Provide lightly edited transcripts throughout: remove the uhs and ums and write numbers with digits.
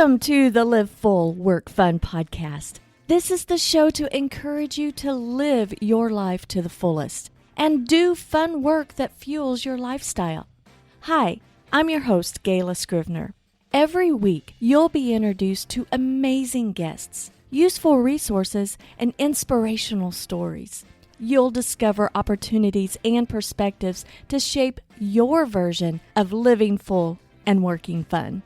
Welcome to the Live Full, Work Fun podcast. This is the show to encourage you to live your life to the fullest and do fun work that fuels your lifestyle. Hi, I'm your host, Gayla Scrivener. Every week, you'll be introduced to amazing guests, useful resources, and inspirational stories. You'll discover opportunities and perspectives to shape your version of living full and working fun.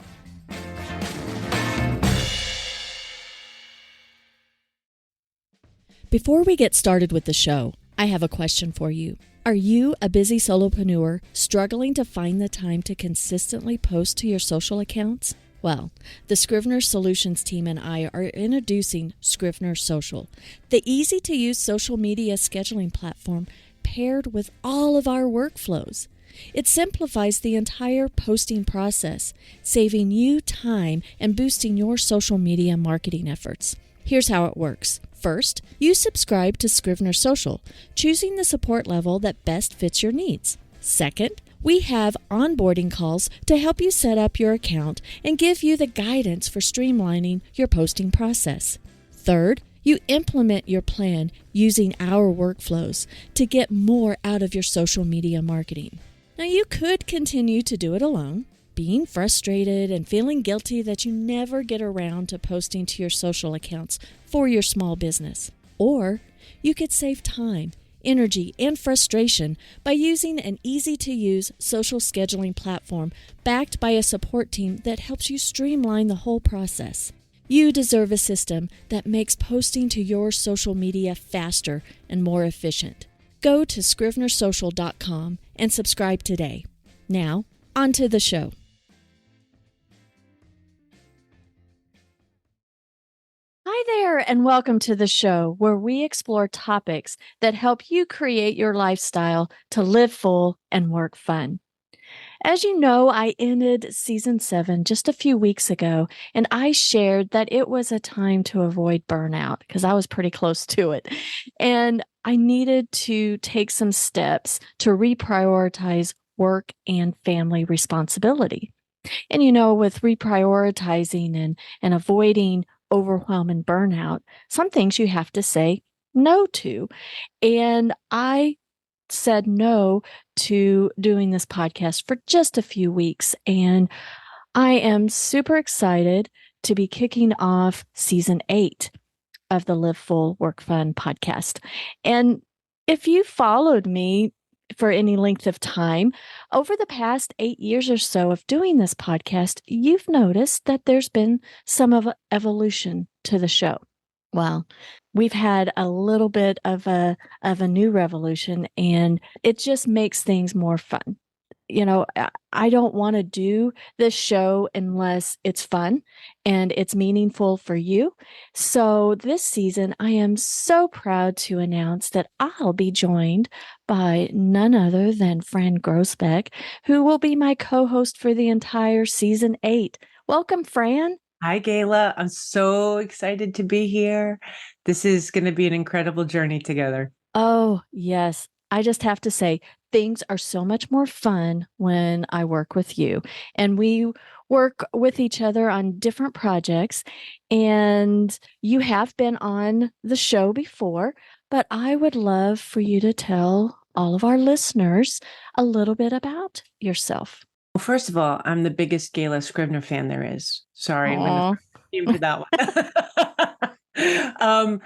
Before we get started with the show, I have a question for you. Are you a busy solopreneur struggling to find the time to consistently post to your social accounts? Well, the Scrivener Solutions team and I are introducing Scrivener Social, the easy-to-use social media scheduling platform paired with all of our workflows. It simplifies the entire posting process, saving you time and boosting your social media marketing efforts. Here's how it works. First, you subscribe to Scrivener Social, choosing the support level that best fits your needs. Second, we have onboarding calls to help you set up your account and give you the guidance for streamlining your posting process. Third, you implement your plan using our workflows to get more out of your social media marketing. Now, you could continue to do it alone, being frustrated and feeling guilty that you never get around to posting to your social accounts for your small business. Or you could save time, energy, and frustration by using an easy-to-use social scheduling platform backed by a support team that helps you streamline the whole process. You deserve a system that makes posting to your social media faster and more efficient. Go to scrivenersocial.com and subscribe today. Now, on to the show. Hi there, and welcome to the show where we explore topics that help you create your lifestyle to live full and work fun. As you know, I ended season 7 just a few weeks ago, and I shared that it was a time to avoid burnout because I was pretty close to it. And I needed to take some steps to reprioritize work and family responsibility. And with reprioritizing and avoiding overwhelm and burnout, some things you have to say no to. And I said no to doing this podcast for just a few weeks. And I am super excited to be kicking off season 8 of the Live Full Work Fun podcast. And if you followed me for any length of time, over the past 8 years or so of doing this podcast, you've noticed that there's been some of an evolution to the show. Well, we've had a little bit of a new revolution, and it just makes things more fun. I don't want to do this show unless it's fun and it's meaningful for you. So this season, I am so proud to announce that I'll be joined by none other than Fran Groesbeck, who will be my co-host for the entire season 8. Welcome, Fran. Hi, Gayla. I'm so excited to be here. This is going to be an incredible journey together. Oh, yes. I just have to say, things are so much more fun when I work with you. And we work with each other on different projects. And you have been on the show before, but I would love for you to tell all of our listeners a little bit about yourself. Well, first of all, I'm the biggest Gayla Scrivener fan there is. Sorry, I'm going to name for that one.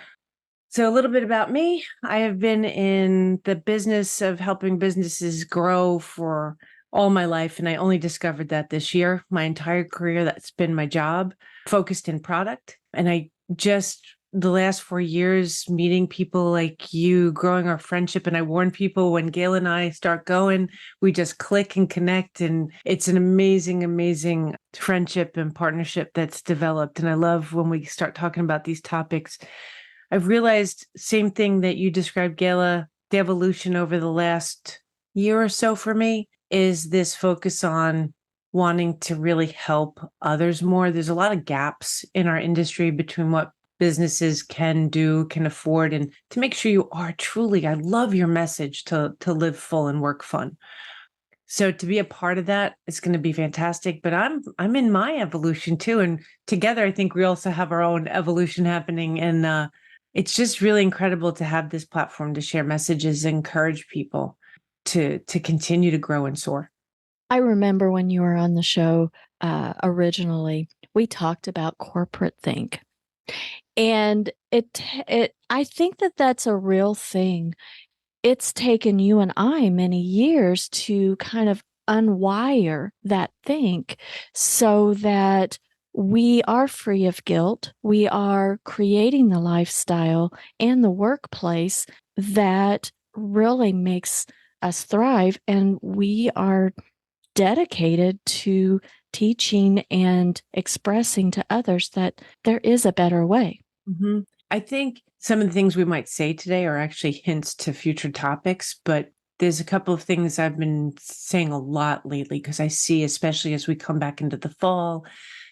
So a little bit about me. I have been in the business of helping businesses grow for all my life, and I only discovered that this year. My entire career, that's been my job, focused in product. And I just, the last 4 years, meeting people like you, growing our friendship. And I warn people, when Gayla and I start going, we just click and connect. And it's an amazing, amazing friendship and partnership that's developed. And I love when we start talking about these topics. I've realized same thing that you described, Gayla, the evolution over the last year or so for me is this focus on wanting to really help others more. There's a lot of gaps in our industry between what businesses can do, can afford, and to make sure you are truly, I love your message to live full and work fun. So to be a part of that, it's going to be fantastic. But I'm in my evolution too, and together I think we also have our own evolution happening. And it's just really incredible to have this platform to share messages, encourage people to continue to grow and soar. I remember when you were on the show originally, we talked about corporate think. And I think that that's a real thing. It's taken you and I many years to kind of unwire that think so that we are free of guilt. We are creating the lifestyle and the workplace that really makes us thrive. And we are dedicated to teaching and expressing to others that there is a better way. Mm-hmm. I think some of the things we might say today are actually hints to future topics, but there's a couple of things I've been saying a lot lately because I see, especially as we come back into the fall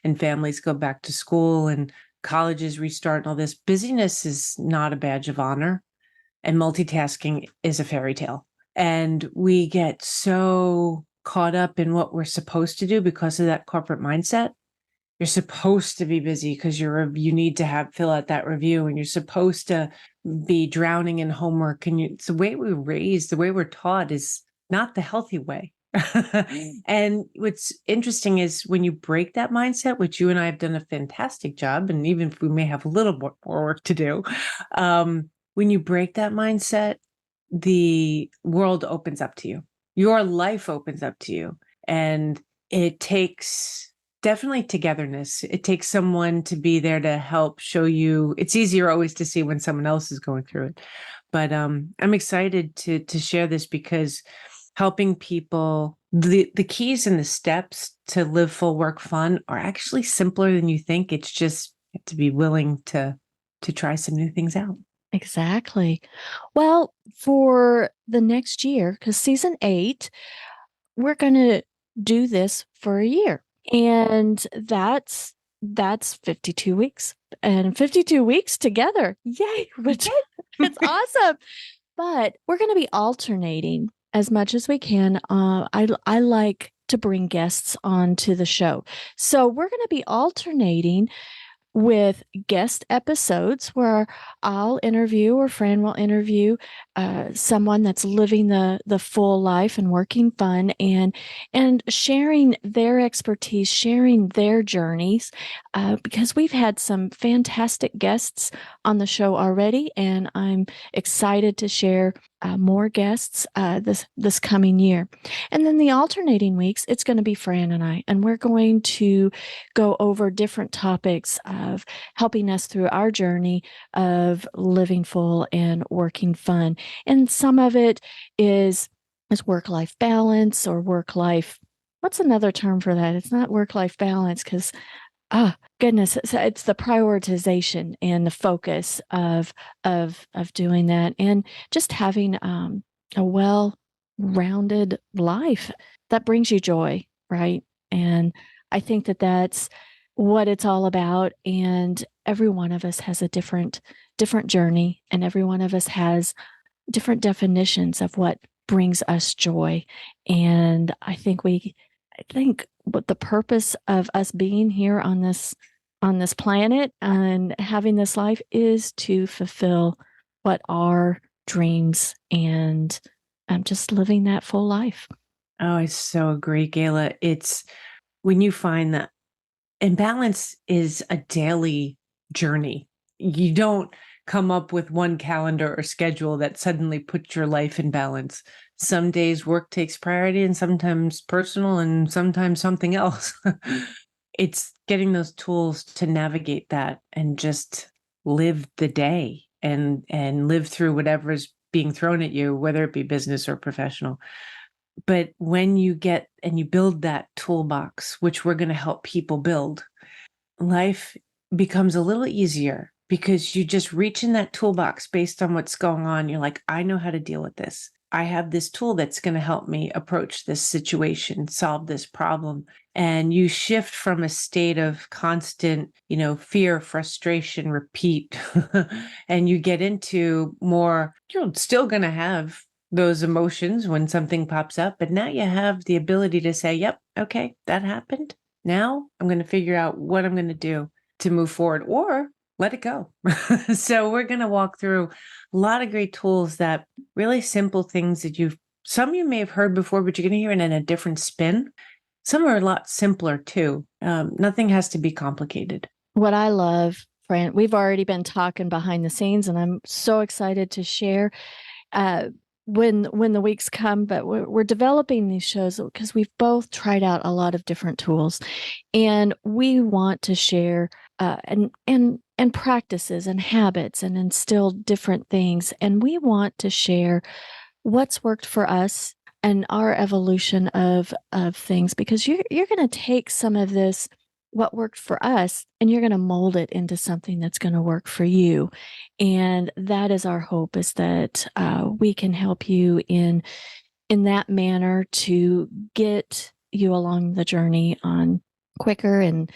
and families go back to school and colleges restart and all this, busyness is not a badge of honor and multitasking is a fairy tale. And we get so caught up in what we're supposed to do because of that corporate mindset. You're supposed to be busy because you need to fill out that review, and you're supposed to be drowning in homework. And it's the way we're raised, the way we're taught is not the healthy way. And what's interesting is when you break that mindset, which you and I have done a fantastic job, and even if we may have a little more work to do, when you break that mindset, the world opens up to you. Your life opens up to you. And it takes definitely togetherness. It takes someone to be there to help show you. It's easier always to see when someone else is going through it. But I'm excited to share this because helping people, the keys and the steps to live full work fun are actually simpler than you think. It's just to be willing to try some new things out. Exactly. Well, for the next year, because season 8, we're going to do this for a year. And that's 52 weeks. And 52 weeks together. Yay, which it's awesome. But we're going to be alternating as much as we can. I like to bring guests onto the show. So we're going to be alternating with guest episodes where I'll interview or Fran will interview someone that's living the full life and working fun and sharing their expertise, sharing their journeys, because we've had some fantastic guests on the show already, and I'm excited to share more guests this coming year. And then the alternating weeks, it's going to be Fran and I, and we're going to go over different topics of helping us through our journey of living full and working fun. And some of it is work-life balance or work-life. What's another term for that? It's not work-life balance because goodness, it's the prioritization and the focus of doing that, and just having a well-rounded life that brings you joy, right? And I think that that's what it's all about. And every one of us has a different journey, and every one of us has different definitions of what brings us joy. And I think what the purpose of us being here on this planet and having this life is to fulfill what our dreams and just living that full life. Oh, I so agree, Gayla. It's when you find that imbalance is a daily journey. You don't come up with one calendar or schedule that suddenly puts your life in balance. Some days work takes priority, and sometimes personal, and sometimes something else. It's getting those tools to navigate that and just live the day and live through whatever's being thrown at you, whether it be business or professional. But when you get and you build that toolbox, which we're going to help people build, life becomes a little easier because you just reach in that toolbox based on what's going on. You're like, I know how to deal with this. I have this tool that's going to help me approach this situation, solve this problem. And you shift from a state of constant, fear, frustration, repeat, and you get into more, you're still going to have those emotions when something pops up, but now you have the ability to say, yep, okay, that happened. Now I'm going to figure out what I'm going to do to move forward or let it go. So we're going to walk through a lot of great tools, that really simple things that some you may have heard before, but you're going to hear it in a different spin. Some are a lot simpler too. Nothing has to be complicated. What I love, Fran, we've already been talking behind the scenes, and I'm so excited to share uh, when the weeks come. But we're developing these shows because we've both tried out a lot of different tools, and we want to share and practices and habits and instill different things, and we want to share what's worked for us and our evolution of things, because you're going to take some of this, what worked for us, and you're going to mold it into something that's going to work for you. And that is our hope, is that we can help you in that manner to get you along the journey on quicker and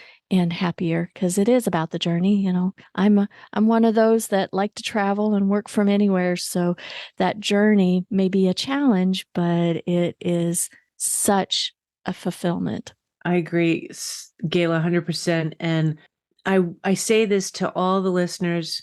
happier, because it is about the journey. I'm one of those that like to travel and work from anywhere, so that journey may be a challenge, but it is such a fulfillment. I agree, Gayla, 100%. And I say this to all the listeners: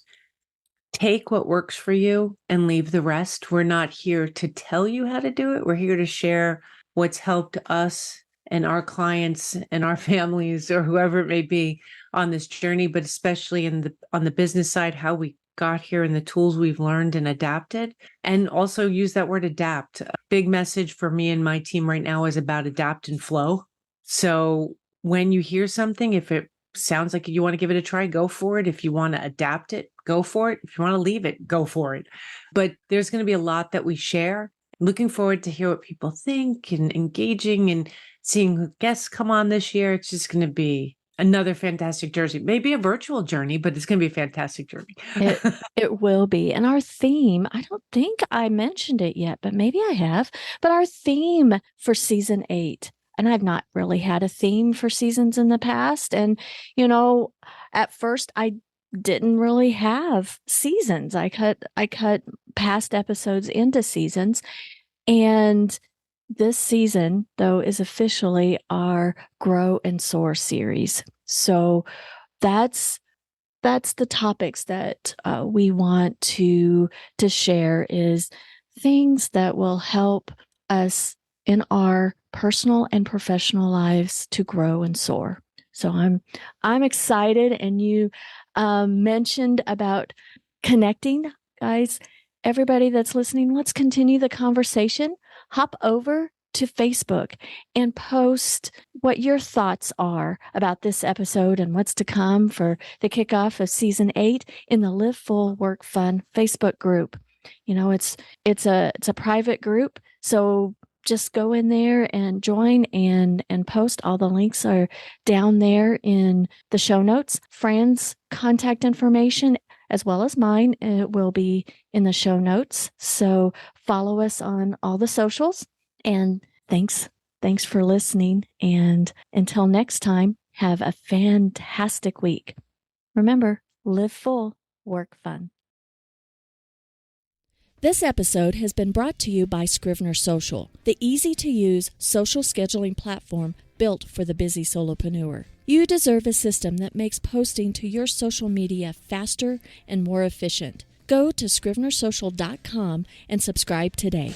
take what works for you and leave the rest. We're not here to tell you how to do it. We're here to share what's helped us and our clients and our families, or whoever it may be, on this journey, but especially on the business side, how we got here and the tools we've learned and adapted. And also use that word adapt. A big message for me and my team right now is about adapt and flow. So when you hear something, if it sounds like you want to give it a try, go for it. If you want to adapt it, go for it. If you want to leave it, go for it. But there's going to be a lot that we share. Looking forward to hear what people think, and engaging and seeing guests come on this year. It's just going to be another fantastic journey. Maybe a virtual journey, but it's going to be a fantastic journey. It will be. And our theme, I don't think I mentioned it yet, but maybe I have, but our theme for season 8, and I've not really had a theme for seasons in the past. And, at first I didn't really have seasons. I cut past episodes into seasons. And this season, though, is officially our Grow and Soar series. So that's the topics that we want to share, is things that will help us in our personal and professional lives to grow and soar. So I'm excited. And you mentioned about connecting, guys. Everybody that's listening, let's continue the conversation. Hop over to Facebook and post what your thoughts are about this episode and what's to come for the kickoff of season 8 in the Live Full Work Fun Facebook group. It's a private group, so just go in there and join and post. All the links are down there in the show notes. Fran's contact information, as well as mine, it will be in the show notes. So follow us on all the socials. And thanks for listening. And until next time, have a fantastic week. Remember, live full, work fun. This episode has been brought to you by Scrivener Social, the easy-to-use social scheduling platform built for the busy solopreneur. You deserve a system that makes posting to your social media faster and more efficient. Go to scrivenersocial.com and subscribe today.